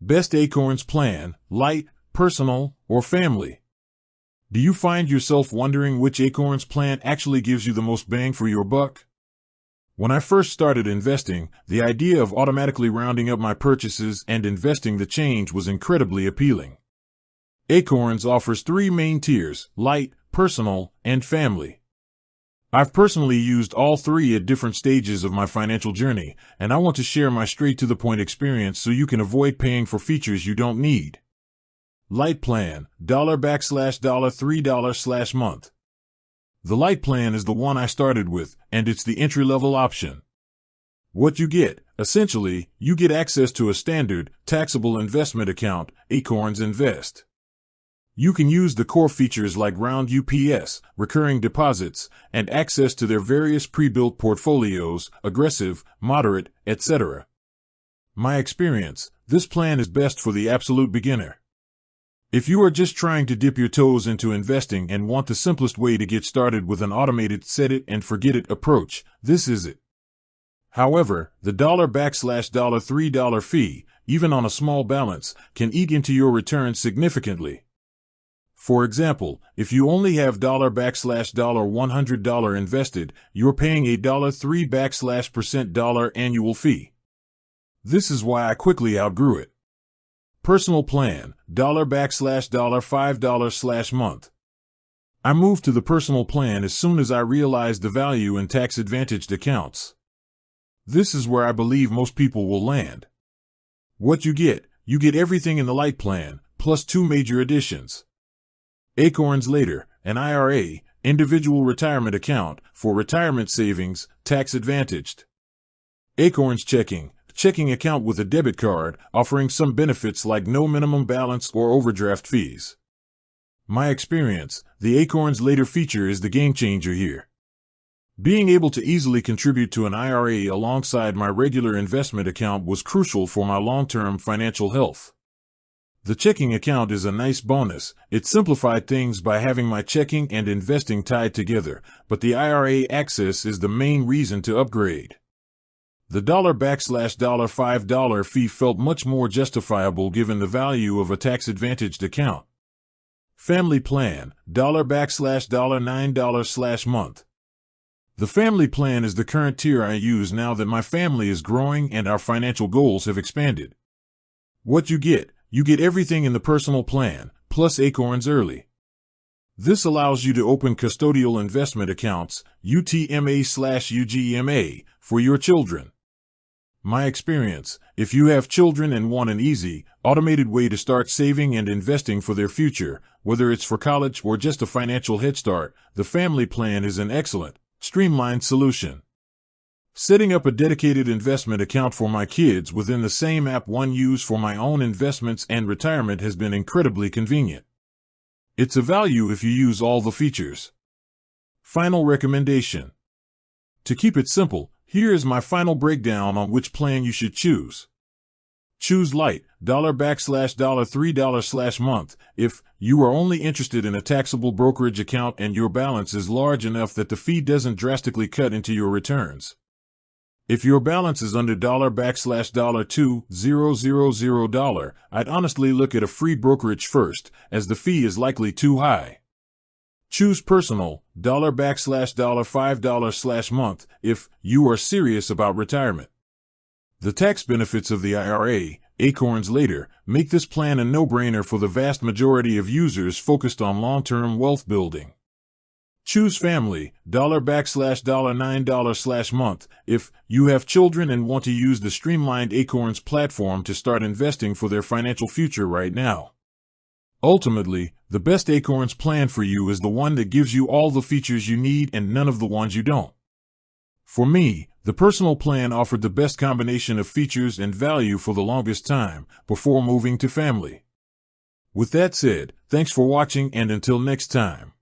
Best Acorns plan, Lite, personal, or family? Do you find yourself wondering which Acorns plan actually gives you the most bang for your buck? When I first started investing, the idea of automatically rounding up my purchases and investing the change was incredibly appealing. Acorns offers three main tiers: Lite, personal, and family. I've personally used all three at different stages of my financial journey, and I want to share my straight-to-the-point experience so you can avoid paying for features you don't need. Lite plan, $$3 month. The Lite plan is the one I started with, and it's the entry-level option. What you get, essentially, you get access to a standard, taxable investment account, Acorns Invest. You can use the core features like roundups, recurring deposits, and access to their various pre-built portfolios, aggressive, moderate, etc. My experience, this plan is best for the absolute beginner. If you are just trying to dip your toes into investing and want the simplest way to get started with an automated set-it-and-forget-it approach, this is it. However, the $3 fee, even on a small balance, can eat into your returns significantly. For example, if you only have $100 invested, you're paying a $3% annual fee. This is why I quickly outgrew it. Personal plan, $5 month. I moved to the personal plan as soon as I realized the value in tax-advantaged accounts. This is where I believe most people will land. What you get everything in the Lite plan, plus two major additions. Acorns Later, an IRA, individual retirement account, for retirement savings, tax-advantaged. Acorns Checking account with a debit card, offering some benefits like no minimum balance or overdraft fees. My experience, the Acorns Later feature is the game changer here. Being able to easily contribute to an IRA alongside my regular investment account was crucial for my long-term financial health. The checking account is a nice bonus. It simplified things by having my checking and investing tied together, but the IRA access is the main reason to upgrade. The $5 fee felt much more justifiable given the value of a tax-advantaged account. Family plan, $9/month. The family plan is the current tier I use now that my family is growing and our financial goals have expanded. What you get everything in the personal plan, plus Acorns Early. This allows you to open custodial investment accounts, UTMA/UGMA, for your children. My experience, if you have children and want an easy, automated way to start saving and investing for their future, whether it's for college or just a financial head start, the family plan is an excellent, streamlined solution. Setting up a dedicated investment account for my kids within the same app one use for my own investments and retirement has been incredibly convenient. It's a value if you use all the features. Final recommendation. To keep it simple, here is my final breakdown on which plan you should choose. Choose Lite, $3/month, if you are only interested in a taxable brokerage account and your balance is large enough that the fee doesn't drastically cut into your returns. If your balance is under $2,000, I'd honestly look at a free brokerage first, as the fee is likely too high. Choose Personal, $5/month, if you are serious about retirement. The tax benefits of the IRA, Acorns Later, make this plan a no-brainer for the vast majority of users focused on long-term wealth building. Choose Family, $9/month, if you have children and want to use the streamlined Acorns platform to start investing for their financial future right now. Ultimately, the best Acorns plan for you is the one that gives you all the features you need and none of the ones you don't. For me, the personal plan offered the best combination of features and value for the longest time, before moving to family. With that said, thanks for watching and until next time.